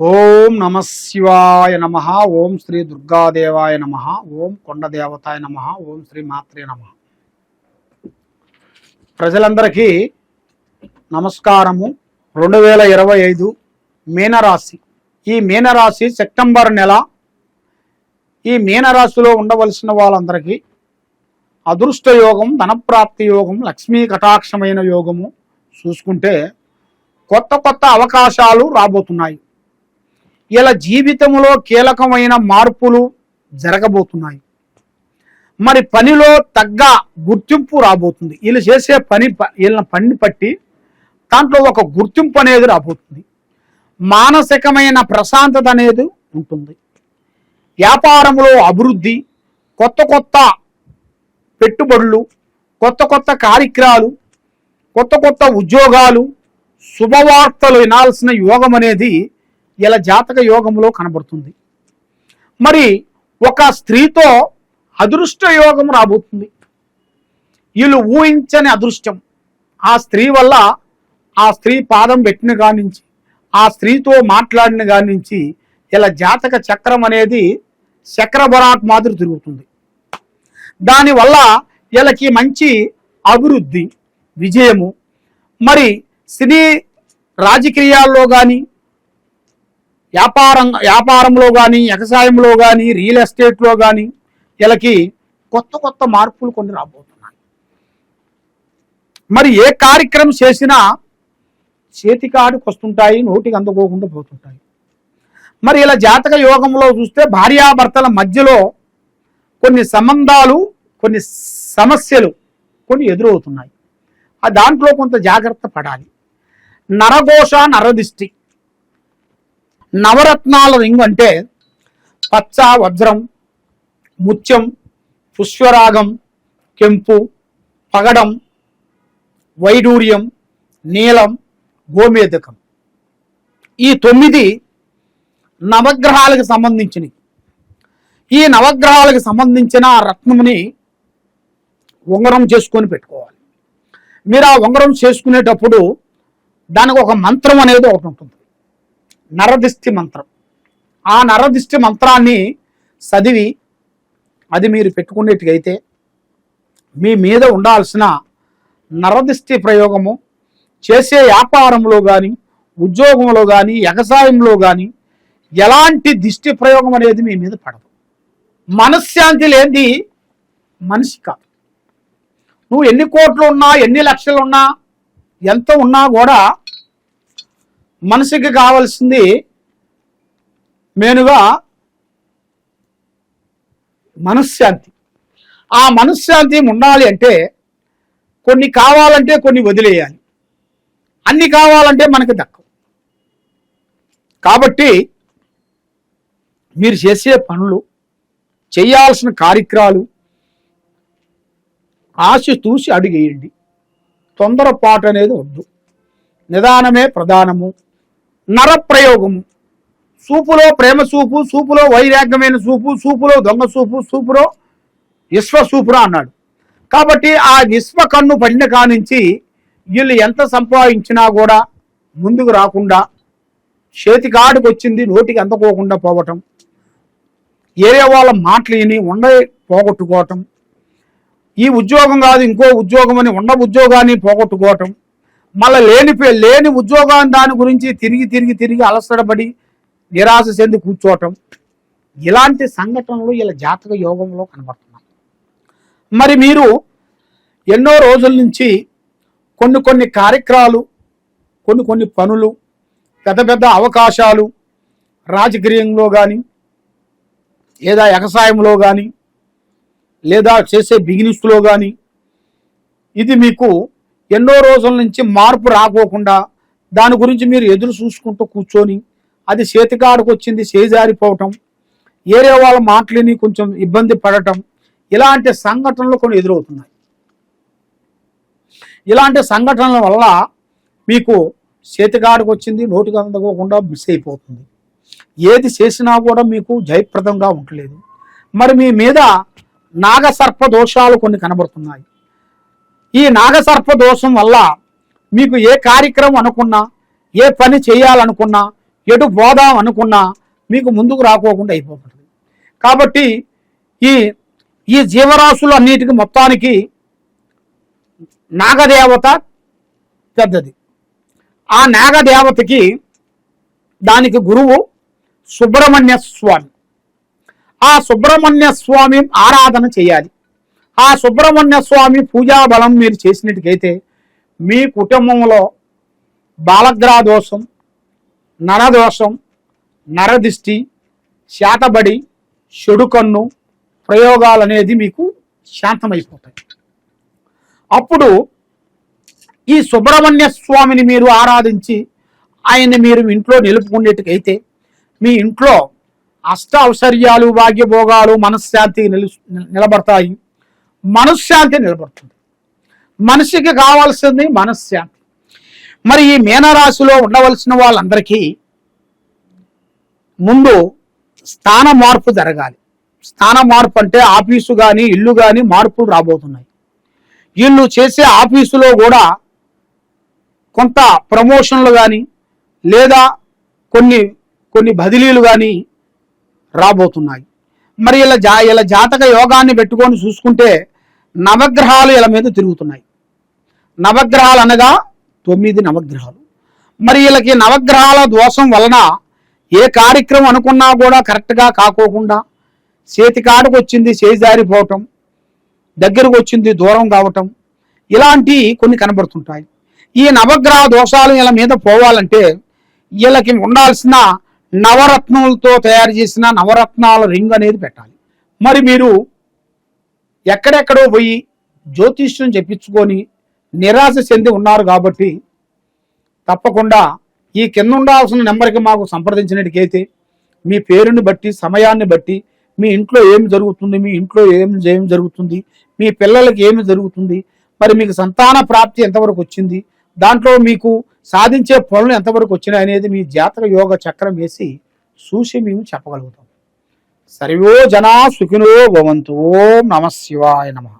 ఓం నమ శివాయ నమ. ఓం శ్రీ దుర్గాదేవాయ నమ. ఓం కొండదేవతాయ నమ. ఓం శ్రీ మాత్రే నమ. ప్రజలందరికీ నమస్కారము. 2025 మీనరాశి. ఈ మీనరాశి సెప్టెంబర్ నెల. ఈ మీనరాశిలో ఉండవలసిన వాళ్ళందరికీ అదృష్ట యోగం, ధనప్రాప్తి యోగం, లక్ష్మీ కటాక్షమైన యోగము చూసుకుంటే కొత్త కొత్త అవకాశాలు రాబోతున్నాయి. ఇలా జీవితంలో కీలకమైన మార్పులు జరగబోతున్నాయి. మరి పనిలో తగ్గ గుర్తింపు రాబోతుంది. వీళ్ళు చేసే వీళ్ళ పని పట్టి దాంట్లో ఒక గుర్తింపు అనేది రాబోతుంది. మానసికమైన ప్రశాంతత అనేది ఉంటుంది. వ్యాపారంలో అభివృద్ధి, కొత్త కొత్త పెట్టుబడులు, కొత్త కొత్త కార్యక్రమాలు, కొత్త కొత్త ఉద్యోగాలు, శుభవార్తలు వినాల్సిన యోగం అనేది ఇలా జాతక యోగంలో కనబడుతుంది. మరి ఒక స్త్రీతో అదృష్ట యోగం రాబోతుంది. వీళ్ళు ఊహించని అదృష్టం. ఆ స్త్రీ వల్ల, ఆ స్త్రీ పాదం పెట్టిన కాడి నుంచి, ఆ స్త్రీతో మాట్లాడిన కాడి నుంచి ఇలా జాతక చక్రం అనేది చక్రభరాట్ మాదిరి తిరుగుతుంది. దానివల్ల వీళ్ళకి మంచి అభివృద్ధి, విజయము. మరి సినీ రాజకీయాల్లో కానీ, వ్యాపారంలో కానీ, వ్యవసాయంలో కానీ, రియల్ ఎస్టేట్లో కానీ వీళ్ళకి కొత్త కొత్త మార్పులు కొన్ని రాబోతున్నాయి. మరి ఏ కార్యక్రమం చేసినా చేతికాడికి వస్తుంటాయి, నోటికి అందుకోకుండా పోతుంటాయి. మరి ఇలా జాతక యోగంలో చూస్తే భార్యాభర్తల మధ్యలో కొన్ని సంబంధాలు, కొన్ని సమస్యలు కొన్ని ఎదురవుతున్నాయి. దాంట్లో కొంత జాగ్రత్త పడాలి. నరఘోష, నరదిష్టి. నవరత్నాల రింగ్ అంటే పచ్చ, వజ్రం, ముత్యం, పుష్పరాగం, కెంపు, పగడం, వైడూర్యం, నీలం, గోమేదకం. ఈ 9 నవగ్రహాలకు సంబంధించినవి. ఈ నవగ్రహాలకు సంబంధించిన రత్నముని ఉంగరం చేసుకొని పెట్టుకోవాలి. మీరు ఆ ఉంగరం చేసుకునేటప్పుడు దానికి ఒక మంత్రం అనేది ఒకటి ఉంటుంది, నరదిష్టి మంత్రం. ఆ నరదిష్టి మంత్రాన్ని చదివి అది మీరు పెట్టుకునేట్టుగైతే మీ మీద ఉండాల్సిన నరదిష్టి ప్రయోగము చేసే వ్యాపారంలో కానీ, ఉద్యోగంలో కానీ, వ్యవసాయంలో కానీ ఎలాంటి దిష్టి ప్రయోగం అనేది మీ మీద పడదు. మనశ్శాంతి లేనిది మనిషి కాదు. నువ్వు ఎన్ని కోట్లు ఉన్నా, ఎన్ని లక్షలు ఉన్నా, ఎంత ఉన్నా కూడా మనిషికి కావాల్సింది మెయిన్గా మనశ్శాంతి. ఆ మనశ్శాంతి ఉండాలి అంటే కొన్ని కావాలంటే కొన్ని వదిలేయాలి, అన్ని కావాలంటే మనకి దక్కవు. కాబట్టి మీరు చేసే పనులు, చేయాల్సిన కార్యక్రమాలు ఆశ చూసి అడుగేయండి. తొందరపాటు అనేది వద్దు. నిదానమే ప్రధానము. నరప్రయోగము. సూపులో ప్రేమ సూపు, సూపులో వైరాగ్యమైన సూపు, సూపులో దొంగ సూపు, సూపులో విశ్వ సూపురా అన్నాడు. కాబట్టి ఆ విశ్వ కన్ను పడిన కానించి వీళ్ళు ఎంత సంపాదించినా కూడా ముందుకు రాకుండా, చేతికాడికి వచ్చింది నోటికి అందుకోకుండా పోవటం, ఏరే వాళ్ళ మాటలు విని పోగొట్టుకోవటం, ఈ ఉద్యోగం కాదు ఇంకో ఉద్యోగం అని ఉద్యోగాన్ని పోగొట్టుకోవటం, మళ్ళీ లేని ఉద్యోగాన్ని దాని గురించి తిరిగి అలసడబడి నిరాశ చెంది కూర్చోవటం, ఇలాంటి సంఘటనలు ఇలా జాతక యోగంలో కనబడుతున్నాయి. మరి మీరు ఎన్నో రోజుల నుంచి కొన్ని కార్యక్రమాలు, కొన్ని పనులు, పెద్ద అవకాశాలు రాజకీయంలో కానీ, లేదా వ్యవసాయంలో కానీ, లేదా చేసే బిజినెస్లో కానీ ఇది మీకు ఎన్నో రోజుల నుంచి మార్పు రాకోకుండా దాని గురించి మీరు ఎదురు చూసుకుంటూ కూర్చొని అది చేతికాడికి వచ్చింది చేజారిపోవటం, ఏరే వాళ్ళ మాటలని కొంచెం ఇబ్బంది పడటం, ఇలాంటి సంఘటనలు కొన్ని ఎదురవుతున్నాయి. ఇలాంటి సంఘటనల వల్ల మీకు చేతికాడికి వచ్చింది నోటికి అందుకోకుండా మిస్ అయిపోతుంది. ఏది చేసినా కూడా మీకు జయప్రదంగా ఉండలేదు. మరి మీ మీద నాగసర్ప దోషాలు కొన్ని కనబడుతున్నాయి. ఈ నాగసర్ప దోషం వల్ల మీకు ఏ కార్యక్రమం అనుకున్నా, ఏ పని చేయాలనుకున్నా ఎటు పోదాం అనుకున్నా మీకు ముందుకు రాకోకుండా అయిపోతుంది. కాబట్టి ఈ ఈ జీవరాశులు అన్నిటికీ మొత్తానికి నాగదేవత పెద్దది. ఆ నాగదేవతకి దానికి గురువు సుబ్రహ్మణ్య స్వామి. ఆ సుబ్రహ్మణ్య స్వామి ఆరాధన చేయాలి. ఆ సుబ్రహ్మణ్య స్వామి పూజా బలం మీరు చేసినట్టుకైతే మీ కుటుంబంలో బాలగ్రహ దోషం, నరదోషం, నరదిష్టి, శాతబడి, చెడు కన్ను ప్రయోగాలు అనేది మీకు శాంతమైపోతాయి. అప్పుడు ఈ సుబ్రహ్మణ్య స్వామిని మీరు ఆరాధించి ఆయన్ని మీరు ఇంట్లో నిలుపుకునేట్టుకైతే మీ ఇంట్లో అష్ట ఔశ్వర్యాలు, భాగ్యభోగాలు, మనశ్శాంతి నిలబడతాయి. మనశ్శాంతి నిలబడుతుంది. మనిషికి కావాల్సింది మనశ్శాంతి. మరి ఈ మీనరాశిలో ఉండవలసిన వాళ్ళందరికీ ముందు స్థాన మార్పు జరగాలి. స్థాన మార్పు అంటే ఆఫీసు కానీ ఇల్లు కానీ మార్పులు రాబోతున్నాయి. వీళ్ళు చేసే ఆఫీసులో కూడా కొంత ప్రమోషన్లు కానీ లేదా కొన్ని బదిలీలు కానీ రాబోతున్నాయి. మరి ఇలా జాతక యోగాన్ని పెట్టుకొని చూసుకుంటే నవగ్రహాలు ఇలా మీద తిరుగుతున్నాయి. నవగ్రహాలు అనగా 9 నవగ్రహాలు. మరి వీళ్ళకి నవగ్రహాల దోషం వలన ఏ కార్యక్రమం అనుకున్నా కూడా కరెక్ట్గా కాకోకుండా చేతికాడకు వచ్చింది చేయి జారిపోవటం, దగ్గరకు వచ్చింది దూరం కావటం, ఇలాంటి కొన్ని కనబడుతుంటాయి. ఈ నవగ్రహ దోషాలు వీళ్ళ మీద పోవాలంటే వీళ్ళకి ఉండాల్సిన నవరత్నాలతో తయారు చేసిన నవరత్నాల రింగ్ అనేది పెట్టాలి. మరి మీరు ఎక్కడెక్కడో పోయి జ్యోతిష్యం చెప్పించుకొని నిరాశ చెంది ఉన్నారు కాబట్టి తప్పకుండా ఈ కింద ఉండాల్సిన నెంబర్కి మాకు సంప్రదించినట్టుకైతే మీ పేరుని బట్టి, సమయాన్ని బట్టి, మీ ఇంట్లో ఏమి జరుగుతుంది, మీ ఇంట్లో ఏం జరుగుతుంది, మీ పిల్లలకి ఏమి జరుగుతుంది, మరి మీకు సంతాన ప్రాప్తి ఎంతవరకు వచ్చింది, దాంట్లో మీకు సాధించే పనులు ఎంతవరకు వచ్చినాయి అనేది మీ జాతక యోగ చక్రం వేసి చూసి మేము చెప్పగలుగుతాం. సర్వో జనా సుఖినో భవంతు. ఓం నమః శివాయ నమః.